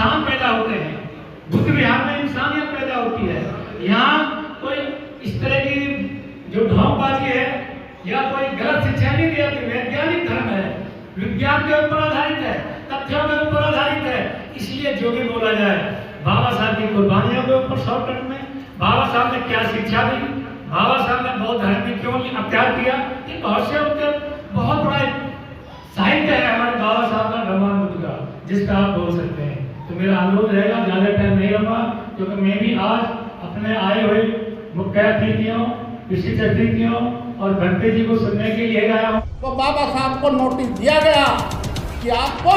इंसान पैदा होते हैं, बुद्ध विहार में इंसानियत पैदा होती है। यहाँ कोई इस तरह की जो ढोंगबाजी है या कोई गलत शिक्षा नहीं दी जाती। वैज्ञानिक धर्म है, विज्ञान के ऊपर आधारित है, तथ्यों के ऊपर आधारित है। इसलिए जो भी बोला जाए, बाबा साहब की कुर्बानियों के ऊपर शॉर्टकट में बाबा साहब ने क्या शिक्षा दी, बाबा साहब ने बौद्ध धर्म में क्यों अत्याचार किया, ये बहुत से उनके बहुत बड़ा साहित्य है हमारे बाबा साहब का, भगवान बुद्ध का, जिसका आप बोल सकते हैं। तो मेरा अनुरोध रहेगा, ज्यादा टाइम नहीं होगा, क्योंकि मैं भी आज अपने आए हुए मुख्य अतिथियों, विशिष्ट अतिथियों और भंते जी को सुनने के लिए आया हूँ। तो बाबा साहब को नोटिस दिया गया कि आपको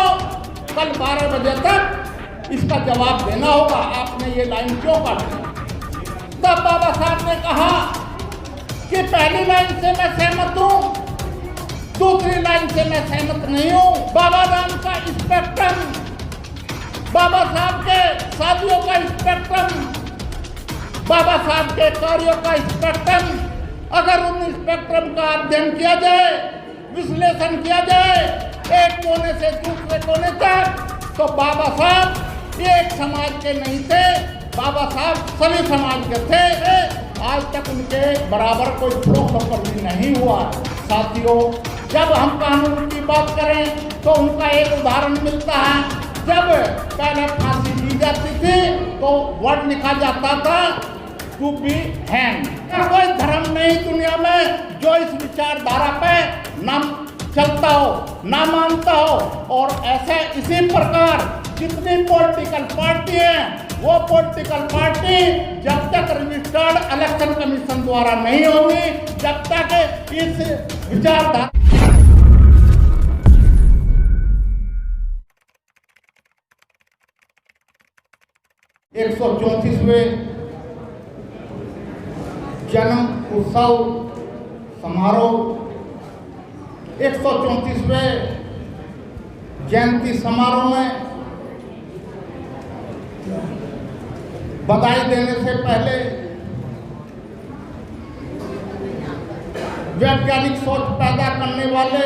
कल 12 बजे तक इसका जवाब देना होगा, आपने ये लाइन क्यों काटी। तब बाबा साहब ने कहा कि पहली लाइन से मैं सहमत हूँ, दूसरी लाइन से मैं सहमत नहीं हूँ। बाबा राम का स्पेक्ट्रम, बाबा साहब के शादियों का स्पेक्ट्रम, बाबा साहब के कार्यों का स्पेक्ट्रम, अगर उन स्पेक्ट्रम का अध्ययन किया जाए, विश्लेषण किया जाए एक कोने से दूसरे कोने तक, तो बाबा साहब एक समाज के नहीं थे, बाबा साहब सभी समाज के थे। आज तक उनके बराबर कोई प्रो भी नहीं हुआ। साथियों, जब हम कानून की बात करें तो उनका एक उदाहरण मिलता है। जब पहले फांसी दी जाती थी तो वर्ड लिखा जाता था टू बी हैंग। कोई धर्म नहीं दुनिया में जो इस विचारधारा पे ना चलता हो, ना मानता हो। और ऐसे इसी प्रकार जितनी पॉलिटिकल पार्टी है, वो पॉलिटिकल पार्टी जब तक रजिस्टर्ड इलेक्शन कमीशन द्वारा नहीं होगी, जब तक इस विचारधारा 134वें जन्म उत्सव समारोह, 134वें जयंती समारोह में बधाई देने से पहले वैज्ञानिक सोच पैदा करने वाले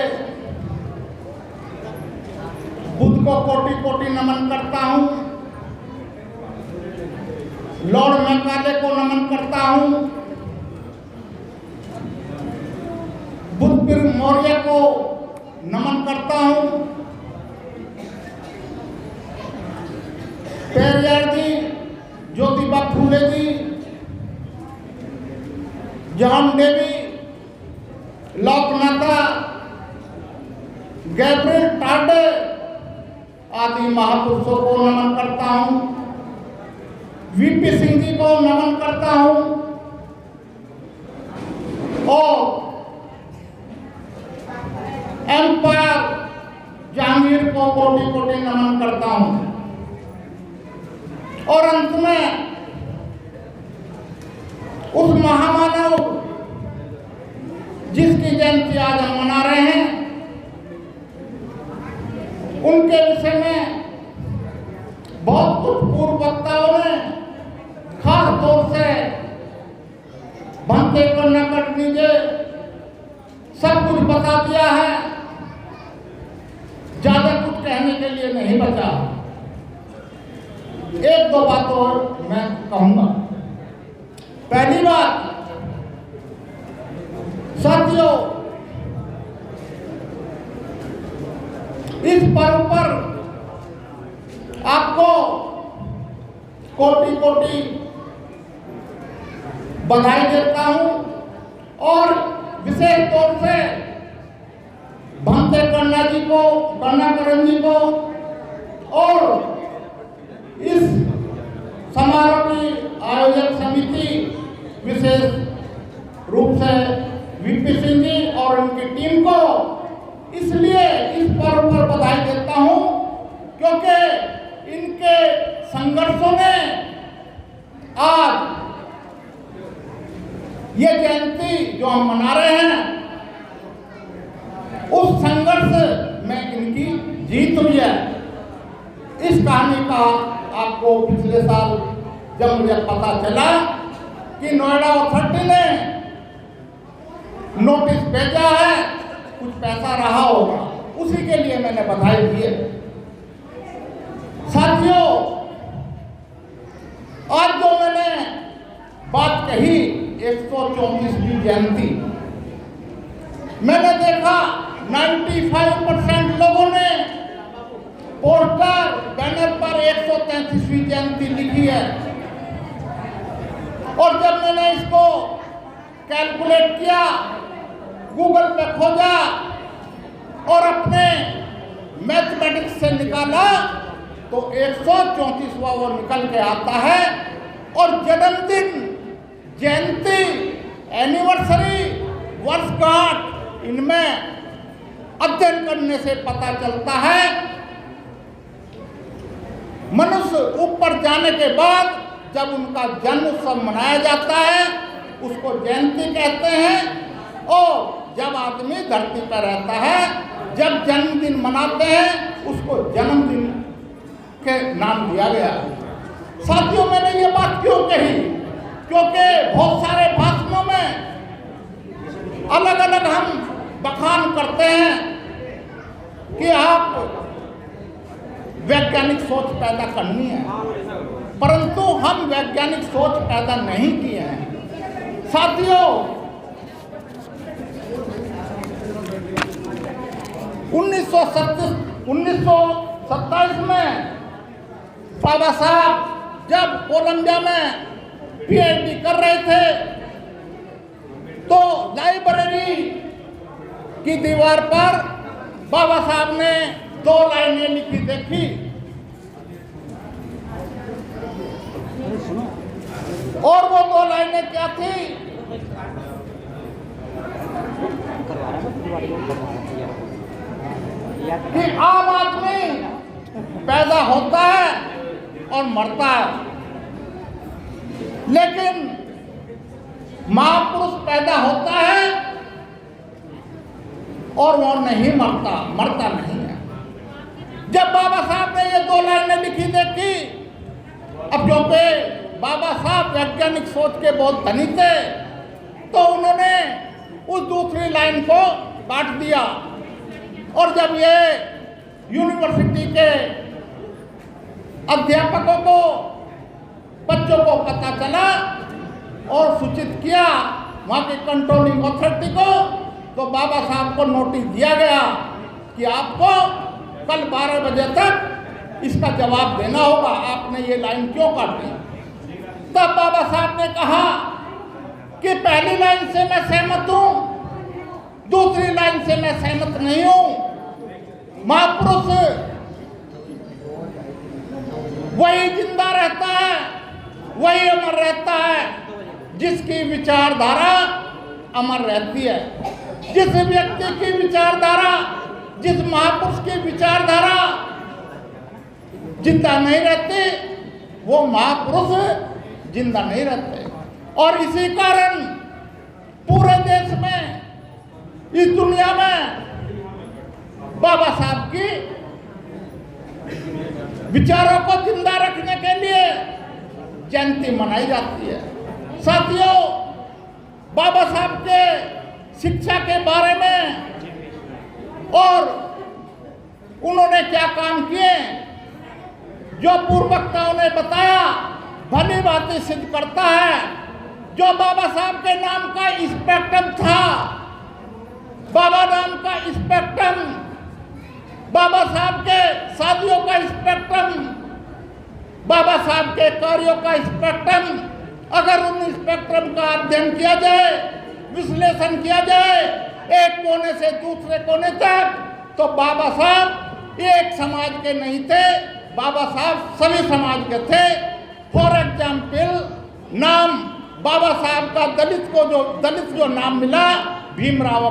बुद्ध को कोटि कोटि नमन करता हूं, लॉर्ड मैकाले को नमन करता हूं, बुद्ध मौर्य को नमन करता हूं, पेरियार जी, Jyotiba Phule ji, John Dewey, लोकनाथा, Gabriel टाडे आदि महापुरुषों को नमन करता हूं, वीपी सिंह जी को नमन करता हूं और एम्पायर जहांगीर को कोटि कोटि नमन करता हूं। और अंत में उस महामानव जिसकी जयंती आज हम मना रहे हैं, उनके विषय में बहुत कुछ पूर्व वक्ताओं ने खास तौर से भंते कर्नाटक नीचे सब कुछ बता दिया है, ज्यादा कुछ कहने के लिए नहीं बचा। एक दो बात और मैं कहूंगा। पहली बात, साथियों, इस पर्व पर आपको कोटि कोटि बधाई देता हूं और विशेष तौर से भंते कर्णाकरण जी को और इस समारोह की आयोजक समिति विशेष रूप से वीपी सिंह जी और उनकी टीम को इसलिए इस पर्व पर बधाई देता हूं क्योंकि इनके संघर्षों ने आज ये जयंती जो हम मना रहे हैं, उस संघर्ष में इनकी जीत हुई है। इस कहानी का आपको पिछले साल जब मुझे पता चला कि नोएडा अथॉरिटी ने नोटिस भेजा है, कुछ पैसा रहा होगा, उसी के लिए मैंने बधाई दी है। साथियों, जयंती। मैंने देखा 95% लोगों ने पोस्टर बैनर पर 133वीं जयंती लिखी है। और जब मैंने इसको कैलकुलेट किया, गूगल पे खोजा और अपने मैथमेटिक्स से निकाला तो 134वां वो निकल के आता है। और जन्मदिन, जयंती, एनिवर्सरी, वर्षगांठ, इनमें अध्ययन करने से पता चलता है मनुष्य ऊपर जाने के बाद जब उनका जन्म उत्सव मनाया जाता है उसको जयंती कहते हैं। और जब आदमी धरती पर रहता है, जब जन्मदिन मनाते हैं उसको जन्मदिन के नाम दिया गया। साथियों, मैंने ये बात क्यों कही? क्योंकि बहुत सारे भाषणों में अलग अलग हम बखान करते हैं कि आप वैज्ञानिक सोच पैदा करनी है, परंतु हम वैज्ञानिक सोच पैदा नहीं किए हैं। साथियों, 1927 में बाबा साहब जब कोलंबिया में पीएचडी कर रहे थे तो लाइब्रेरी की दीवार पर बाबा साहब ने 2 लाइनें लिखी देखी। और वो 2 लाइनें क्या थी? कि आम आदमी पैदा होता है और मरता है, लेकिन महापुरुष पैदा होता है और वो नहीं मरता, मरता नहीं है। जब बाबा साहब ने ये 2 लाइनें लिखी देखी, अब क्योंकि बाबा साहब वैज्ञानिक सोच के बहुत धनी थे तो उन्होंने उस दूसरी लाइन को काट दिया। और जब ये यूनिवर्सिटी के अध्यापकों को, बच्चों को पता चला और सूचित किया वहाँ की कंट्रोलिंग अथॉरिटी को, तो बाबा साहब को नोटिस दिया गया कि आपको कल 12 बजे तक इसका जवाब देना होगा, आपने ये लाइन क्यों काटी। तब बाबा साहब ने कहा कि पहली लाइन से मैं सहमत हूँ, दूसरी लाइन से मैं सहमत नहीं हूँ। महापुरुष वही जिंदा रहता है, वही अमर रहता है जिसकी विचारधारा अमर रहती है। जिस व्यक्ति की विचारधारा, जिस महापुरुष की विचारधारा जिंदा नहीं रहती, वो महापुरुष जिंदा नहीं रहते। और इसी कारण पूरे देश में, इस दुनिया में बाबा साहब की विचारों को जिंदा रखने के लिए जयंती मनाई जाती है। साथियों, बाबा साहब के शिक्षा के बारे में और उन्होंने क्या काम किए, जो पूर्व वक्ताओं ने बताया, भली बातें सिद्ध करता है। जो बाबा साहब के नाम का स्पेक्ट्रम था, बाबा नाम का स्पेक्ट्रम, बाबा साहब के शादियों का स्पेक्ट्रम, बाबा साहब के कार्यों का स्पेक्ट्रम, अगर उन स्पेक्ट्रम का अध्ययन किया जाए, विश्लेषण किया जाए एक कोने से दूसरे कोने तक, तो बाबा साहब एक समाज के नहीं थे, बाबा साहब सभी समाज के थे। फॉर एग्जाम्पल, नाम बाबा साहब का दलित जो नाम मिला, भीमराव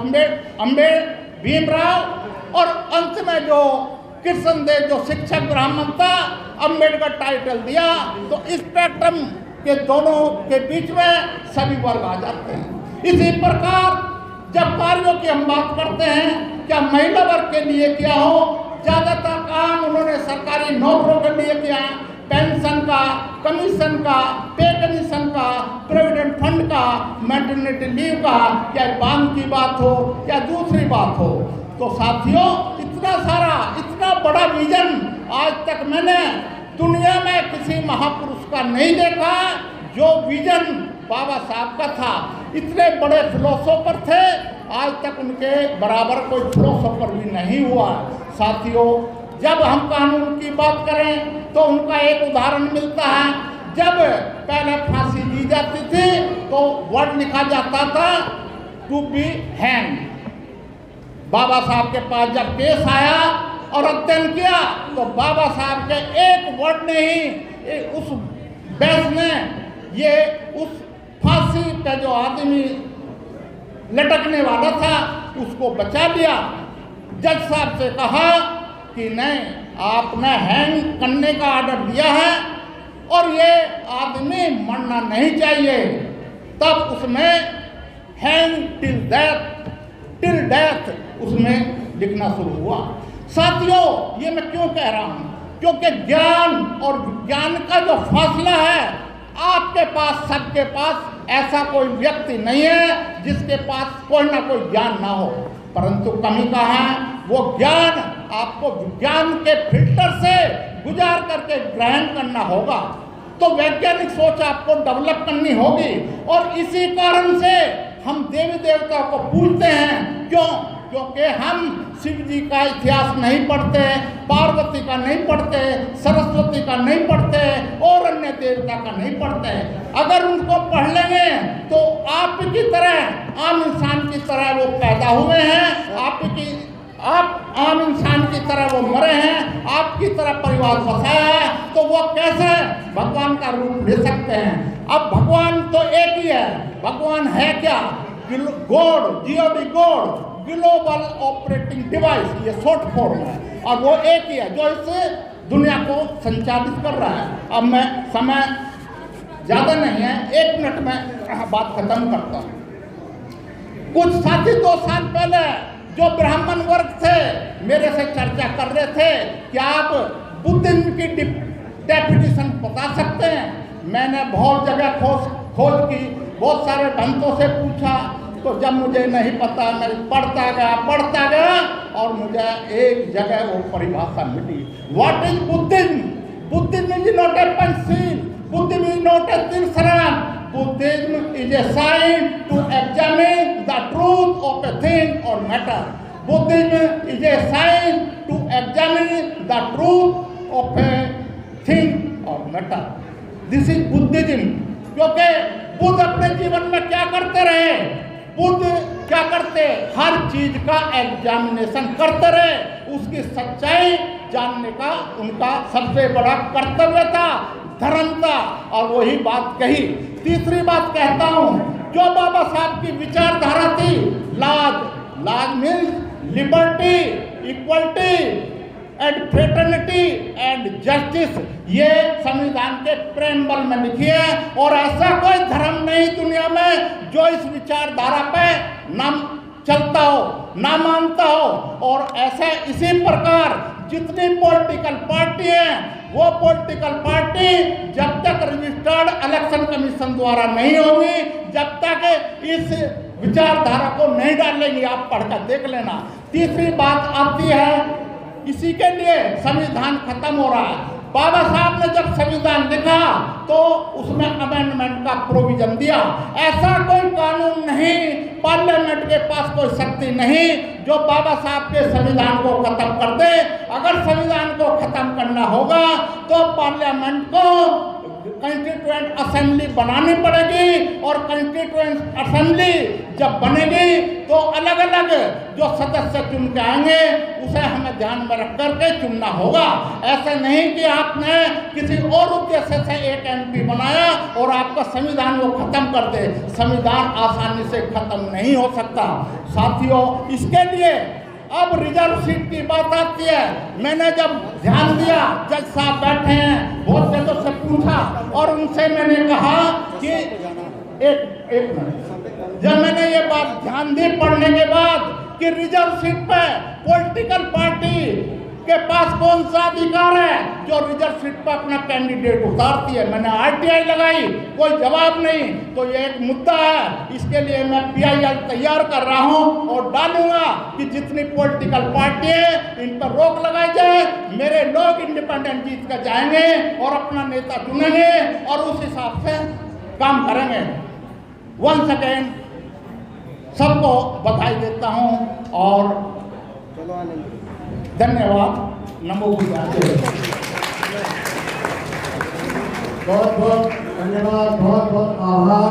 भीमराव, और अंत में जो कृष्णदेव जो शिक्षक ब्राह्मण था, अम्बेडकर टाइटल दिया। तो स्पेक्ट्रम के दोनों के बीच में सभी वर्ग आ जाते हैं। इसी प्रकार जब कार्यों की हम बात करते हैं, क्या महिला वर्ग के लिए किया हो, ज़्यादातर काम उन्होंने सरकारी नौकरों के लिए किया, पेंशन का, कमीशन का, पे कमीशन का, प्रोविडेंट फंड का, मैटरनिटी लीव का, क्या बांध की बात हो या दूसरी बात हो। तो साथियों, इतना सारा, इतना बड़ा विजन आज तक मैंने दुनिया में किसी महापुरुष का नहीं देखा जो विजन बाबा साहब का था। इतने बड़े फिलोसोफर थे, आज तक उनके बराबर कोई फिलोसोफर भी नहीं हुआ। साथियों, जब हम कानून की बात करें तो उनका एक उदाहरण मिलता है। जब पहले फांसी दी जाती थी तो वर्ड लिखा जाता था टू बी हैंग। बाबा साहब के पास जब केस आया और अध्ययन किया तो बाबा साहब के एक वर्ड ने ही उस बेंच ने ये उस फांसी पे जो आदमी लटकने वाला था उसको बचा लिया। जज साहब से कहा कि नहीं, आपने हैंग करने का ऑर्डर दिया है और ये आदमी मरना नहीं चाहिए। तब उसमें हैंग टिल डेथ उसमें लिखना शुरू हुआ। साथियों, ये मैं क्यों कह रहा हूं? क्योंकि ज्ञान और विज्ञान का जो फासला है, आपके पास, सबके पास ऐसा कोई व्यक्ति नहीं है जिसके पास कोई ना कोई ज्ञान ना हो, परंतु कमी कहाँ है? वो ज्ञान आपको विज्ञान के फिल्टर से गुजार करके ग्रहण करना होगा। तो वैज्ञानिक सोच आपको डेवलप करनी होगी और इसी कारण से हम देवी देवता को पूजते हैं। क्यों? क्योंकि हम शिव जी का इतिहास नहीं पढ़ते, पार्वती का नहीं पढ़ते, सरस्वती का नहीं पढ़ते और अन्य देवता का नहीं पढ़ते। अगर उनको पढ़ लेंगे तो आपकी तरह, आम इंसान की तरह वो पैदा हुए हैं, आप आम इंसान की तरह वो मरे हैं, आपकी तरह परिवार बसाया है, तो वो कैसे भगवान का रूप ले सकते हैं? अब भगवान तो एक ही है। भगवान है क्या? God, GOD God, global operating device, ये शॉर्ट फॉर्म है और वो एक ही है जो इस दुनिया को संचालित कर रहा है। अब मैं, समय ज़्यादा नहीं है, 1 मिनट में बात खत्म करता हूँ। कुछ साथी 2 साल पहले जो ब्राह्मण वर्ग थे मेरे से चर्चा कर रहे थे कि आप बुद्धिज्म की डेफिनेशन बता सकते हैं। मैंने बहुत जगह खोज की, बहुत सारे भक्तों से पूछा, तो जब मुझे नहीं पता मैं पढ़ता गया और मुझे एक जगह वो परिभाषा मिली। What is Buddhism? Buddhism is not a pencil, Buddhism is not a तीर्थराम, Buddhism is a science to examine the truth of a thing और matter. Buddhism is a science to examine the truth of a thing और matter. This is Buddhism. क्योंकि बुद्ध अपने जीवन में क्या करते रहे? बुद्ध क्या करते? हर चीज का एग्जामिनेशन करते रहे, उसकी सच्चाई जानने का उनका सबसे बड़ा कर्तव्य था, धर्म था, और वही बात कही। तीसरी बात कहता हूं, जो बाबा साहब की विचारधारा थी, लाज means liberty, equality and fraternity and justice, ये संविधान के प्रेम्बल में लिखी है। और ऐसा कोई धर्म नहीं दुनिया में जो इस विचारधारा पे ना चलता हो, ना मानता हो। और ऐसे इसी प्रकार जितनी पॉलिटिकल पार्टी हैं, वो पॉलिटिकल पार्टी जब तक रजिस्टर्ड इलेक्शन कमीशन द्वारा नहीं होगी, जब तक इस विचारधारा को नहीं डालेंगी। आप पढ़कर देख लेना। तीसरी बात आती है, इसी के लिए संविधान खत्म हो रहा है। बाबा साहब ने जब संविधान लिखा तो उसमें अमेंडमेंट का प्रोविजन दिया। ऐसा कोई कानून नहीं, पार्लियामेंट के पास कोई शक्ति नहीं जो बाबा साहब के संविधान को खत्म कर दे। अगर संविधान को खत्म करना होगा तो पार्लियामेंट को कंस्टिट्यूएंट असेंबली बनानी पड़ेगी, और कंस्टिट्यूएंट असेंबली जब बनेगी तो अलग अलग जो सदस्य चुन के आएंगे उसे हमें ध्यान में रख करके चुनना होगा। ऐसा नहीं कि आपने किसी और उद्देश्य से एक एमपी बनाया और आपका संविधान वो खत्म कर दे। संविधान आसानी से खत्म नहीं हो सकता। साथियों, इसके लिए अब रिजर्व सीट की बात आती है। मैंने जब ध्यान दिया, जज साहब बैठे हैं, बहुत जजों से पूछा और उनसे मैंने कहा कि एक मिनट, जब मैंने ये बात ध्यान दी पढ़ने के बाद कि रिजर्व सीट पे पॉलिटिकल पार्टी के पास कौन सा अधिकार है जो रिजर्व सीट पर अपना कैंडिडेट उतारती है। मैंने आरटीआई लगाई, कोई जवाब नहीं। तो ये एक मुद्दा है, इसके लिए मैं पीआईएल तैयार कर रहा हूं और डालूंगा कि जितनी पॉलिटिकल पार्टी है इन पर रोक लगाई जाए। मेरे लोग इंडिपेंडेंट जीत कर जाएंगे और अपना नेता चुनेंगे और उस हिसाब से काम करेंगे। वंस अगेन सबको बधाई देता हूँ और धन्यवाद। नमो बुद्धाय। बहुत बहुत धन्यवाद, बहुत बहुत आभार।